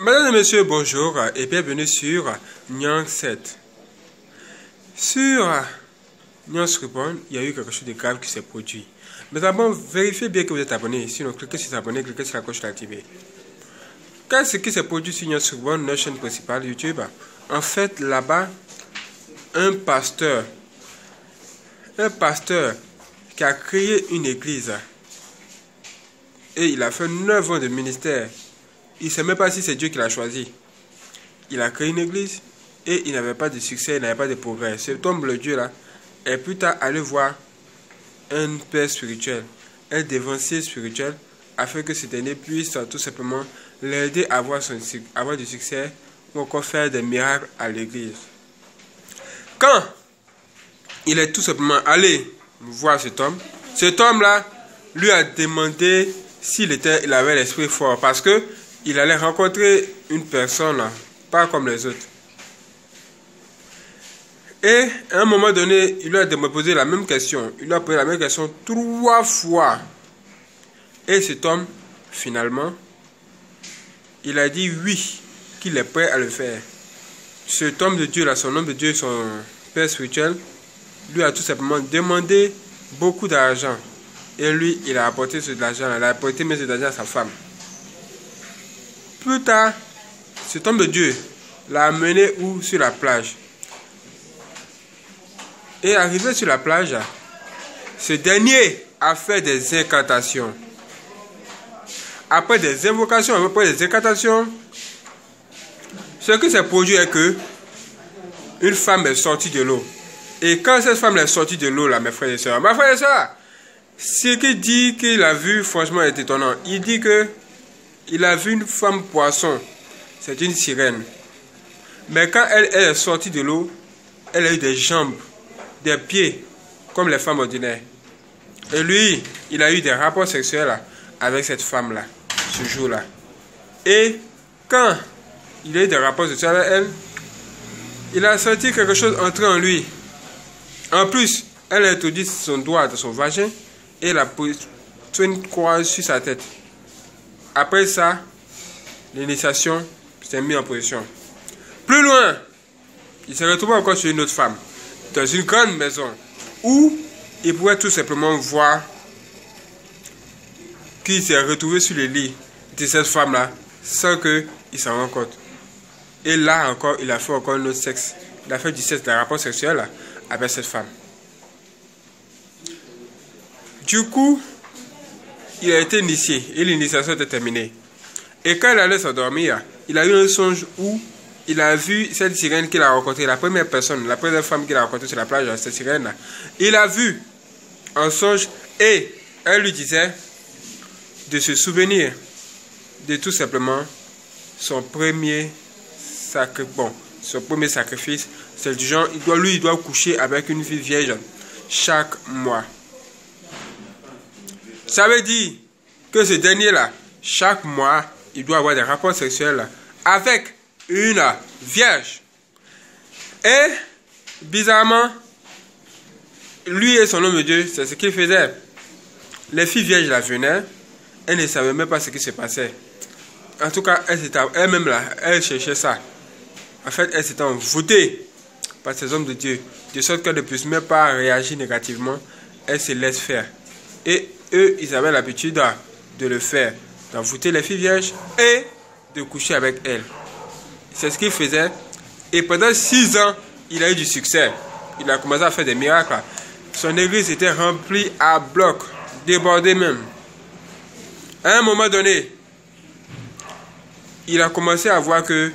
Mesdames et messieurs, bonjour et bienvenue sur Nyang 7. Sur Nyang Reborn, il y a eu quelque chose de grave qui s'est produit. Mais d'abord, vérifiez bien que vous êtes abonné. Sinon, cliquez sur abonner, cliquez sur la cloche d'activer. Qu'est-ce qui s'est produit sur Nyang Reborn, notre chaîne principale YouTube? En fait, là-bas, un pasteur qui a créé une église et il a fait 9 ans de ministère. Il ne sait même pas si c'est Dieu qui l'a choisi. Il a créé une église et il n'avait pas de succès, il n'avait pas de progrès. Cet homme, le Dieu là, est plus tard allé voir un père spirituel, un dévancier spirituel, afin que ce dernier puisse tout simplement l'aider à avoir du succès ou encore faire des miracles à l'église. Quand il est tout simplement allé voir cet homme là lui a demandé s'il avait l'esprit fort, parce que il allait rencontrer une personne, pas comme les autres. Et à un moment donné, il lui a posé la même question. Il lui a posé la même question 3 fois. Et cet homme, finalement, il a dit oui, qu'il est prêt à le faire. Cet homme de Dieu, là, son homme de Dieu, son père spirituel, lui a tout simplement demandé beaucoup d'argent. Et lui, il a apporté cet argent, il a apporté même cet argent à sa femme. Plus tard, cet homme de Dieu l'a amené sur la plage. Et arrivé sur la plage, ce dernier a fait des incantations. Après des invocations, après des incantations, ce qui s'est produit est que une femme est sortie de l'eau. Et quand cette femme est sortie de l'eau, là, mes frères et sœurs, ce qu'il dit qu'il a vu, franchement, est étonnant. Il dit que il a vu une femme poisson, c'est une sirène. Mais quand elle est sortie de l'eau, elle a eu des jambes, des pieds, comme les femmes ordinaires. Et lui, il a eu des rapports sexuels avec cette femme-là, ce jour-là. Et quand il a eu des rapports sexuels avec elle, il a senti quelque chose entrer en lui. En plus, elle a introduit son doigt dans son vagin et elle a posé une croix sur sa tête. Après ça, l'initiation s'est mise en position. Plus loin, il s'est retrouvé encore sur une autre femme, dans une grande maison, où il pouvait tout simplement voir qu'il s'est retrouvé sur le lit de cette femme-là, sans qu'il s'en rende compte. Et là encore, il a fait encore un autre sexe. Il a fait du sexe, des rapports sexuels avec cette femme. Du coup, il a été initié et l'initiation était terminée. Et quand il allait s'endormir, il a eu un songe où il a vu cette sirène qu'il a rencontrée, la première femme qu'il a rencontrée sur la plage, cette sirène. Il a vu un songe et elle lui disait de se souvenir de tout simplement son premier sacrifice. C'est du genre, il doit coucher avec une fille vierge chaque mois. Ça veut dire que ce dernier-là, chaque mois, il doit avoir des rapports sexuels avec une vierge. Et, bizarrement, lui et son homme de Dieu, c'est ce qu'il faisait. Les filles vierges là venaient, elles ne savaient même pas ce qui se passait. En tout cas, elle-même là, elle cherchait ça. En fait, elle s'était envoûtée par ces hommes de Dieu, de sorte qu'elle ne puisse même pas réagir négativement. Elle se laisse faire. Et eux, ils avaient l'habitude de le faire, d'envoûter les filles vierges et de coucher avec elles. C'est ce qu'il faisait. Et pendant 6 ans, il a eu du succès. Il a commencé à faire des miracles. Son église était remplie à bloc, débordée même. À un moment donné, il a commencé à voir qu'il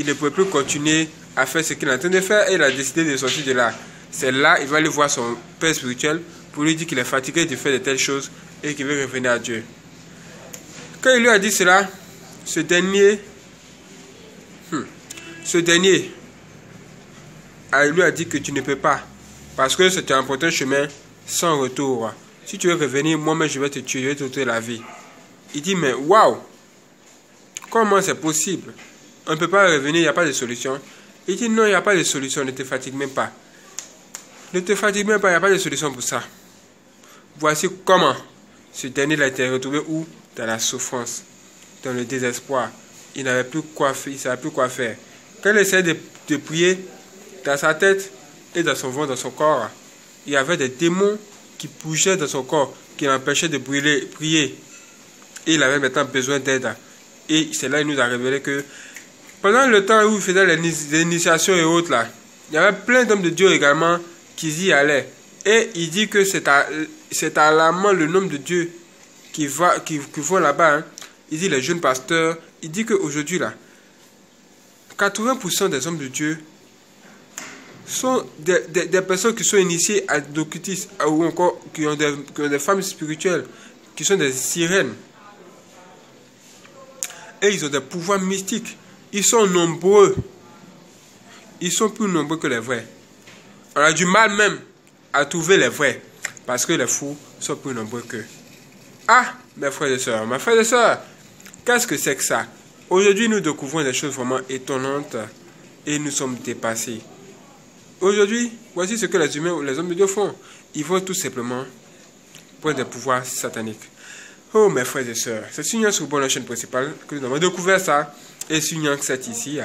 ne pouvait plus continuer à faire ce qu'il est en train de faire et il a décidé de sortir de là. C'est là qu'il va aller voir son père spirituel pour lui dire qu'il est fatigué de faire de telles choses et qu'il veut revenir à Dieu. Quand il lui a dit cela, ce dernier lui a dit que tu ne peux pas, parce que c'est un important chemin sans retour. Si tu veux revenir, moi-même je vais te tuer, je vais te ôter la vie. Il dit, mais waouh, comment c'est possible? On ne peut pas revenir, il n'y a pas de solution. Il dit, non, il n'y a pas de solution, ne te fatigue même pas. Ne te fatigue même pas, il n'y a pas de solution pour ça. Voici comment ce dernier a été retrouvé où? Dans la souffrance, dans le désespoir, il n'avait plus quoi faire, il ne savait plus quoi faire. Quand il essayait de prier, dans sa tête et dans son ventre, dans son corps, il y avait des démons qui bougeaient dans son corps, qui l'empêchaient de prier. Et il avait maintenant besoin d'aide. Et c'est là qu'il nous a révélé que pendant le temps où il faisait les initiations et autres, là, il y avait plein d'hommes de Dieu également qui y allaient. Et il dit que c'est alarmant le nombre de Dieu qui vont là-bas. Hein. Il dit les jeunes pasteurs, il dit qu'aujourd'hui, là, 80% des hommes de Dieu sont des personnes qui sont initiées à l'occultisme ou encore qui ont des femmes spirituelles, qui sont des sirènes. Et ils ont des pouvoirs mystiques. Ils sont nombreux. Ils sont plus nombreux que les vrais. On a du mal même à trouver les vrais. Parce que les fous sont plus nombreux qu'eux. Ah, mes frères et sœurs, qu'est-ce que c'est que ça? Aujourd'hui, nous découvrons des choses vraiment étonnantes et nous sommes dépassés. Aujourd'hui, voici ce que les humains ou les hommes de Dieu font. Ils vont tout simplement prendre des pouvoirs sataniques. Oh, mes frères et sœurs, c'est sur Nyank Souban, la chaîne principale, que nous avons découvert ça. Et sur Nyank 7 ici,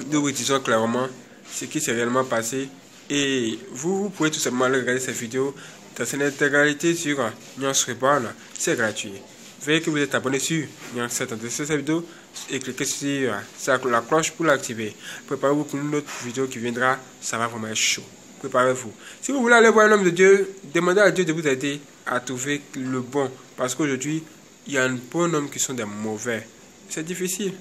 nous vous disons clairement ce qui s'est réellement passé. Et vous pouvez tout simplement aller regarder cette vidéo dans son intégralité sur Nyank Souban. C'est gratuit. Veuillez que vous êtes abonné sur Nyank 7 de cette vidéo et cliquez sur la cloche pour l'activer. Préparez-vous pour une autre vidéo qui viendra, ça va vraiment être chaud. Préparez-vous. Si vous voulez aller voir un homme de Dieu, demandez à Dieu de vous aider à trouver le bon. Parce qu'aujourd'hui, il y a un bon homme qui sont des mauvais. C'est difficile.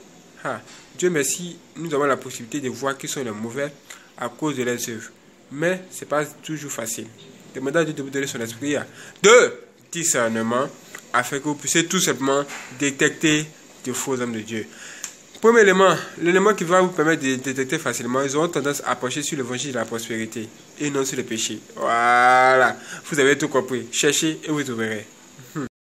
Dieu merci, nous avons la possibilité de voir qui sont les mauvais à cause de leurs œuvres. Mais ce n'est pas toujours facile. Demandez à Dieu de vous donner son esprit de discernement afin que vous puissiez tout simplement détecter de faux hommes de Dieu. Premier élément, l'élément qui va vous permettre de détecter facilement, ils auront tendance à approcher sur l'évangile de la prospérité et non sur le péché. Voilà, vous avez tout compris. Cherchez et vous trouverez.